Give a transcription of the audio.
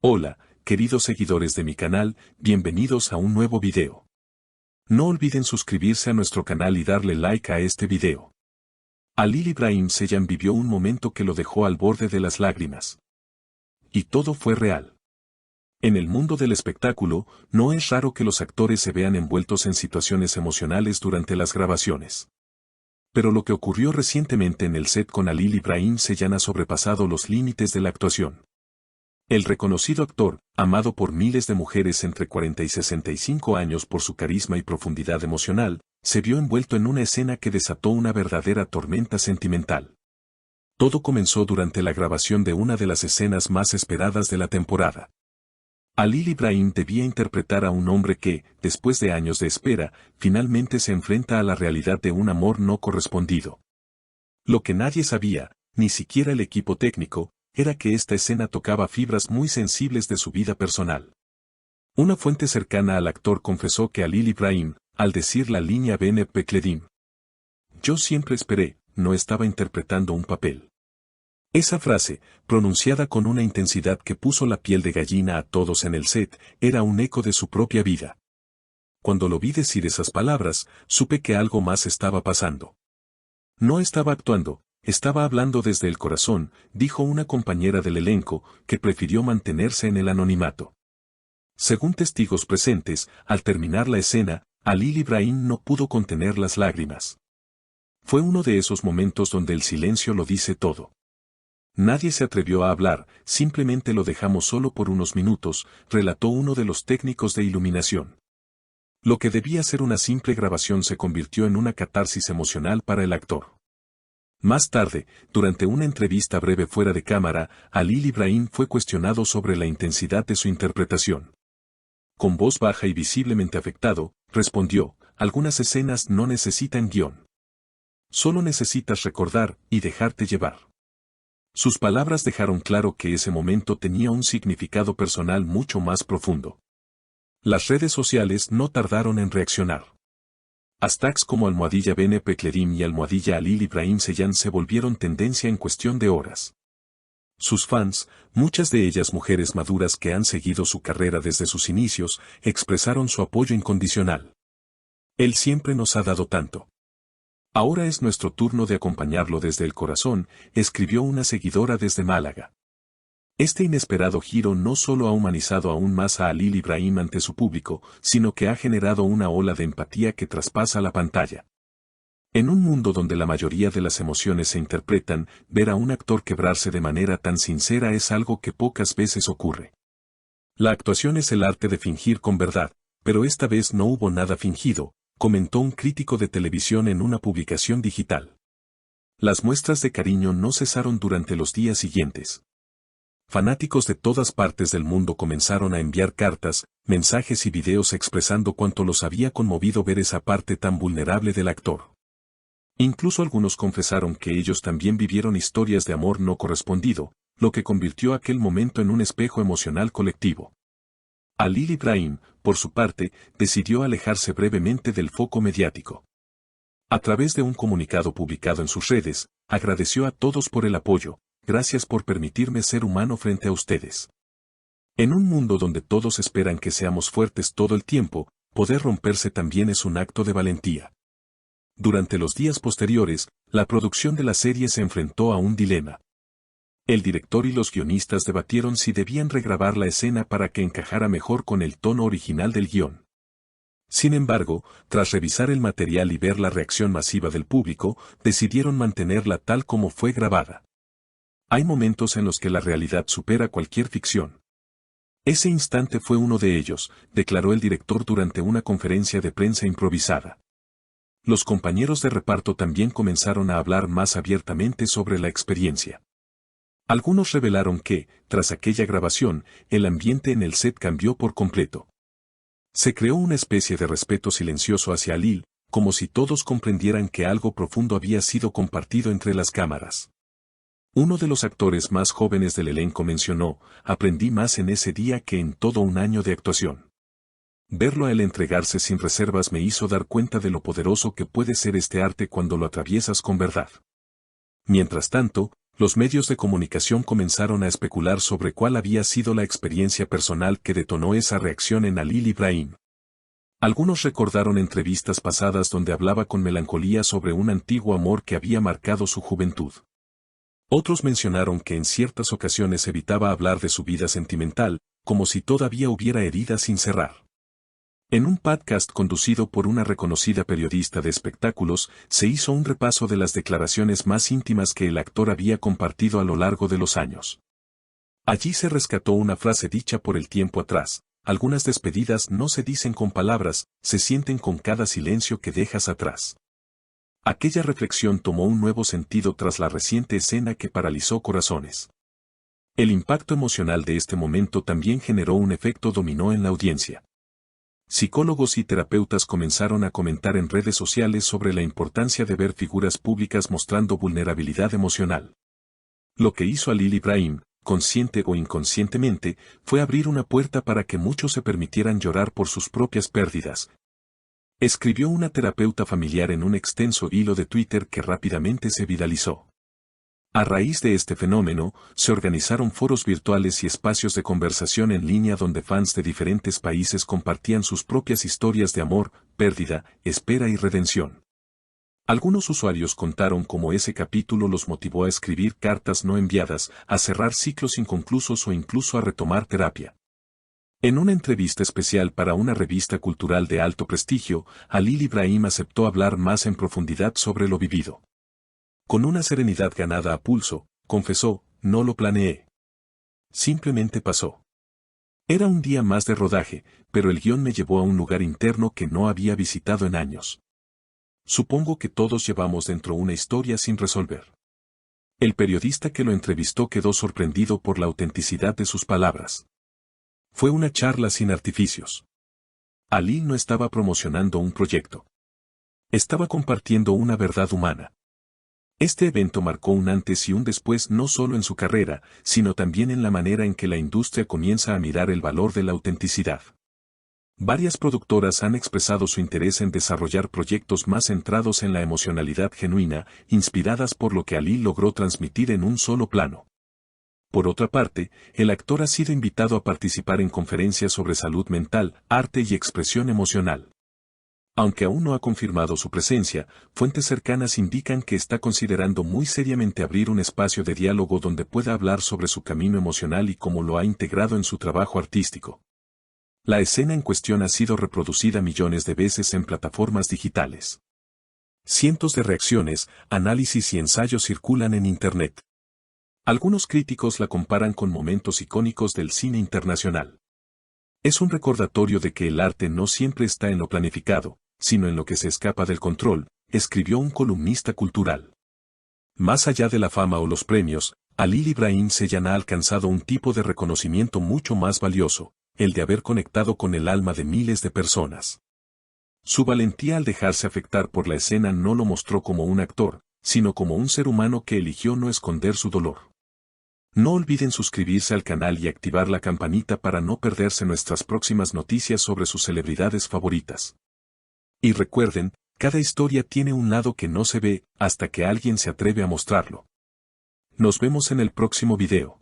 Hola, queridos seguidores de mi canal, bienvenidos a un nuevo video. No olviden suscribirse a nuestro canal y darle like a este video. Halil İbrahim Ceylan vivió un momento que lo dejó al borde de las lágrimas. Y todo fue real. En el mundo del espectáculo, no es raro que los actores se vean envueltos en situaciones emocionales durante las grabaciones. Pero lo que ocurrió recientemente en el set con Halil İbrahim Ceylan ha sobrepasado los límites de la actuación. El reconocido actor, amado por miles de mujeres entre 40 y 65 años por su carisma y profundidad emocional, se vio envuelto en una escena que desató una verdadera tormenta sentimental. Todo comenzó durante la grabación de una de las escenas más esperadas de la temporada. Halil İbrahim debía interpretar a un hombre que, después de años de espera, finalmente se enfrenta a la realidad de un amor no correspondido. Lo que nadie sabía, ni siquiera el equipo técnico, era que esta escena tocaba fibras muy sensibles de su vida personal. Una fuente cercana al actor confesó que Halil İbrahim, al decir la línea "Beni bekledim", "yo siempre esperé", no estaba interpretando un papel. Esa frase, pronunciada con una intensidad que puso la piel de gallina a todos en el set, era un eco de su propia vida. Cuando lo vi decir esas palabras, supe que algo más estaba pasando. No estaba actuando. Estaba hablando desde el corazón, dijo una compañera del elenco, que prefirió mantenerse en el anonimato. Según testigos presentes, al terminar la escena, Halil İbrahim no pudo contener las lágrimas. Fue uno de esos momentos donde el silencio lo dice todo. Nadie se atrevió a hablar, simplemente lo dejamos solo por unos minutos, relató uno de los técnicos de iluminación. Lo que debía ser una simple grabación se convirtió en una catarsis emocional para el actor. Más tarde, durante una entrevista breve fuera de cámara, Halil İbrahim fue cuestionado sobre la intensidad de su interpretación. Con voz baja y visiblemente afectado, respondió: "Algunas escenas no necesitan guión. Solo necesitas recordar y dejarte llevar". Sus palabras dejaron claro que ese momento tenía un significado personal mucho más profundo. Las redes sociales no tardaron en reaccionar. Hashtags como #Beni bekledim y #Halil İbrahim Ceylan se volvieron tendencia en cuestión de horas. Sus fans, muchas de ellas mujeres maduras que han seguido su carrera desde sus inicios, expresaron su apoyo incondicional. Él siempre nos ha dado tanto. Ahora es nuestro turno de acompañarlo desde el corazón, escribió una seguidora desde Málaga. Este inesperado giro no solo ha humanizado aún más a Halil İbrahim ante su público, sino que ha generado una ola de empatía que traspasa la pantalla. En un mundo donde la mayoría de las emociones se interpretan, ver a un actor quebrarse de manera tan sincera es algo que pocas veces ocurre. La actuación es el arte de fingir con verdad, pero esta vez no hubo nada fingido, comentó un crítico de televisión en una publicación digital. Las muestras de cariño no cesaron durante los días siguientes. Fanáticos de todas partes del mundo comenzaron a enviar cartas, mensajes y videos expresando cuánto los había conmovido ver esa parte tan vulnerable del actor. Incluso algunos confesaron que ellos también vivieron historias de amor no correspondido, lo que convirtió aquel momento en un espejo emocional colectivo. Halil İbrahim, por su parte, decidió alejarse brevemente del foco mediático. A través de un comunicado publicado en sus redes, agradeció a todos por el apoyo. "Gracias por permitirme ser humano frente a ustedes. En un mundo donde todos esperan que seamos fuertes todo el tiempo, poder romperse también es un acto de valentía". Durante los días posteriores, la producción de la serie se enfrentó a un dilema. El director y los guionistas debatieron si debían regrabar la escena para que encajara mejor con el tono original del guión. Sin embargo, tras revisar el material y ver la reacción masiva del público, decidieron mantenerla tal como fue grabada. Hay momentos en los que la realidad supera cualquier ficción. Ese instante fue uno de ellos, declaró el director durante una conferencia de prensa improvisada. Los compañeros de reparto también comenzaron a hablar más abiertamente sobre la experiencia. Algunos revelaron que, tras aquella grabación, el ambiente en el set cambió por completo. Se creó una especie de respeto silencioso hacia Halil, como si todos comprendieran que algo profundo había sido compartido entre las cámaras. Uno de los actores más jóvenes del elenco mencionó: "Aprendí más en ese día que en todo un año de actuación. Verlo a él entregarse sin reservas me hizo dar cuenta de lo poderoso que puede ser este arte cuando lo atraviesas con verdad". Mientras tanto, Los medios de comunicación comenzaron a especular sobre cuál había sido la experiencia personal que detonó esa reacción en Halil Ibrahim. Algunos recordaron entrevistas pasadas donde hablaba con melancolía sobre un antiguo amor que había marcado su juventud. Otros mencionaron que en ciertas ocasiones evitaba hablar de su vida sentimental, como si todavía hubiera heridas sin cerrar. En un podcast conducido por una reconocida periodista de espectáculos, se hizo un repaso de las declaraciones más íntimas que el actor había compartido a lo largo de los años. Allí se rescató una frase dicha por el tiempo atrás: algunas despedidas no se dicen con palabras, se sienten con cada silencio que dejas atrás. Aquella reflexión tomó un nuevo sentido tras la reciente escena que paralizó corazones. El impacto emocional de este momento también generó un efecto dominó en la audiencia. Psicólogos y terapeutas comenzaron a comentar en redes sociales sobre la importancia de ver figuras públicas mostrando vulnerabilidad emocional. Lo que hizo Halil Ibrahim, consciente o inconscientemente, fue abrir una puerta para que muchos se permitieran llorar por sus propias pérdidas. Escribió una terapeuta familiar en un extenso hilo de Twitter que rápidamente se viralizó. A raíz de este fenómeno, se organizaron foros virtuales y espacios de conversación en línea donde fans de diferentes países compartían sus propias historias de amor, pérdida, espera y redención. Algunos usuarios contaron cómo ese capítulo los motivó a escribir cartas no enviadas, a cerrar ciclos inconclusos o incluso a retomar terapia. En una entrevista especial para una revista cultural de alto prestigio, Halil Ibrahim aceptó hablar más en profundidad sobre lo vivido. Con una serenidad ganada a pulso, confesó: no lo planeé. Simplemente pasó. Era un día más de rodaje, pero el guión me llevó a un lugar interno que no había visitado en años. Supongo que todos llevamos dentro una historia sin resolver. El periodista que lo entrevistó quedó sorprendido por la autenticidad de sus palabras. Fue una charla sin artificios. Halil no estaba promocionando un proyecto. Estaba compartiendo una verdad humana. Este evento marcó un antes y un después no solo en su carrera, sino también en la manera en que la industria comienza a mirar el valor de la autenticidad. Varias productoras han expresado su interés en desarrollar proyectos más centrados en la emocionalidad genuina, inspiradas por lo que Halil logró transmitir en un solo plano. Por otra parte, el actor ha sido invitado a participar en conferencias sobre salud mental, arte y expresión emocional. Aunque aún no ha confirmado su presencia, fuentes cercanas indican que está considerando muy seriamente abrir un espacio de diálogo donde pueda hablar sobre su camino emocional y cómo lo ha integrado en su trabajo artístico. La escena en cuestión ha sido reproducida millones de veces en plataformas digitales. Cientos de reacciones, análisis y ensayos circulan en Internet. Algunos críticos la comparan con momentos icónicos del cine internacional. Es un recordatorio de que el arte no siempre está en lo planificado, sino en lo que se escapa del control, escribió un columnista cultural. Más allá de la fama o los premios, Halil Ibrahim Ceylan ha alcanzado un tipo de reconocimiento mucho más valioso, el de haber conectado con el alma de miles de personas. Su valentía al dejarse afectar por la escena no lo mostró como un actor, sino como un ser humano que eligió no esconder su dolor. No olviden suscribirse al canal y activar la campanita para no perderse nuestras próximas noticias sobre sus celebridades favoritas. Y recuerden, cada historia tiene un lado que no se ve hasta que alguien se atreve a mostrarlo. Nos vemos en el próximo video.